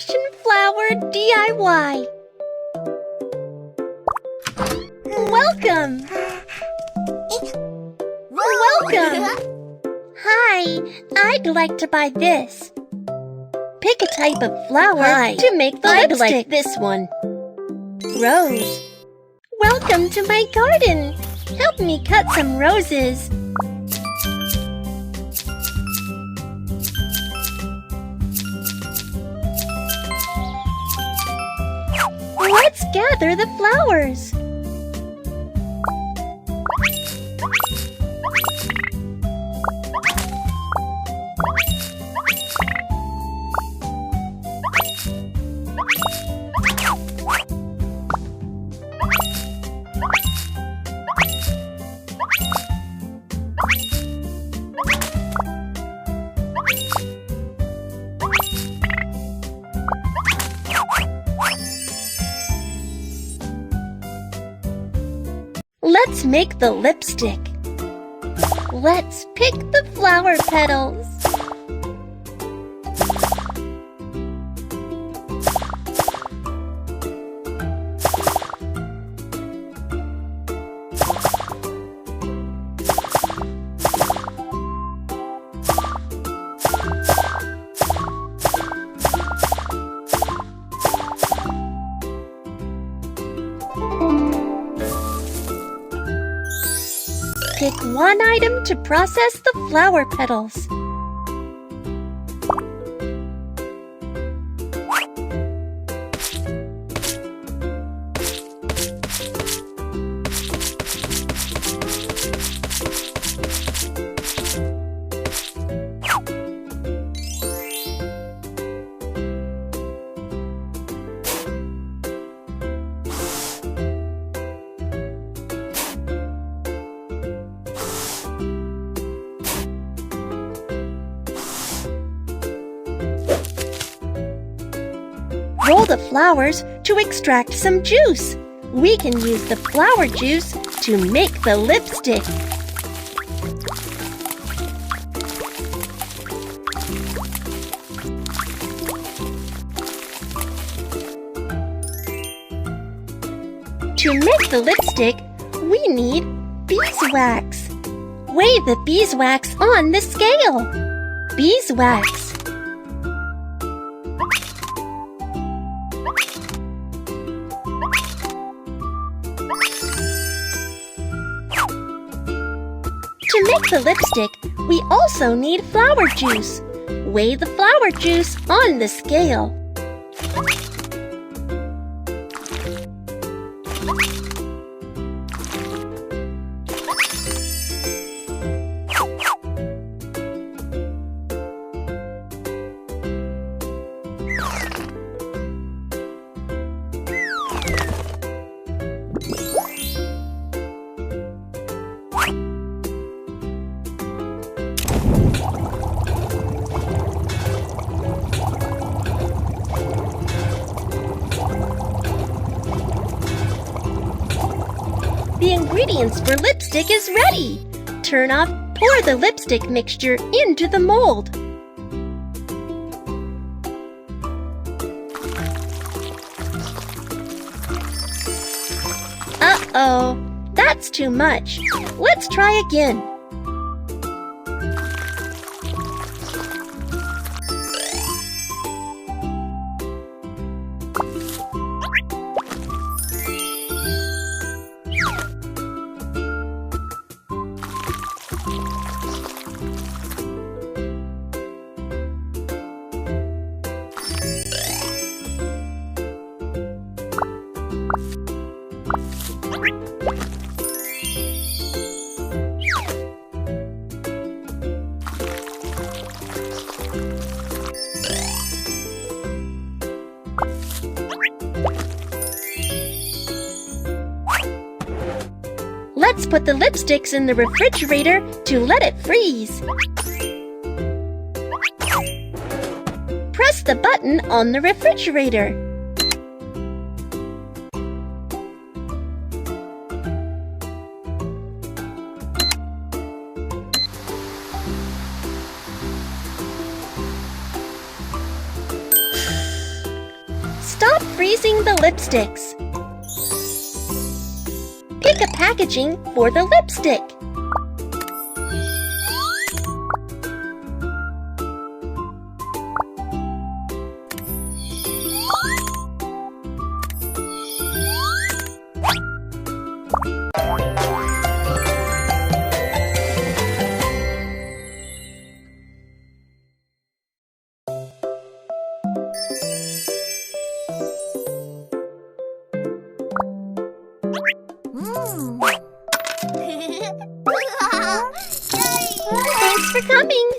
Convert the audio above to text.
Fashion Flower DIY. Welcome! Welcome! Hi, I'd like to buy this. Pick a type of flower to make the lipstick. Like this one. Rose. Welcome to my garden. Help me cut some roses. Let's gather the flowers. Let's make the lipstick. Let's pick the flower petals. Pick one item to process the flower petals. Roll the flowers to extract some juice. We can use the flower juice to make the lipstick. To make the lipstick, we need beeswax. Weigh the beeswax on the scale. Beeswax. To make the lipstick, we also need flower juice. Weigh the flower juice on the scale. The ingredients for lipstick is ready. Turn off, pour the lipstick mixture into the mold. Uh-oh, that's too much. Let's try again. Let's put the lipsticks in the refrigerator to let it freeze. Press the button on the refrigerator. Stop freezing the lipsticks. Pick a packaging for the lipstick. Thanks for coming.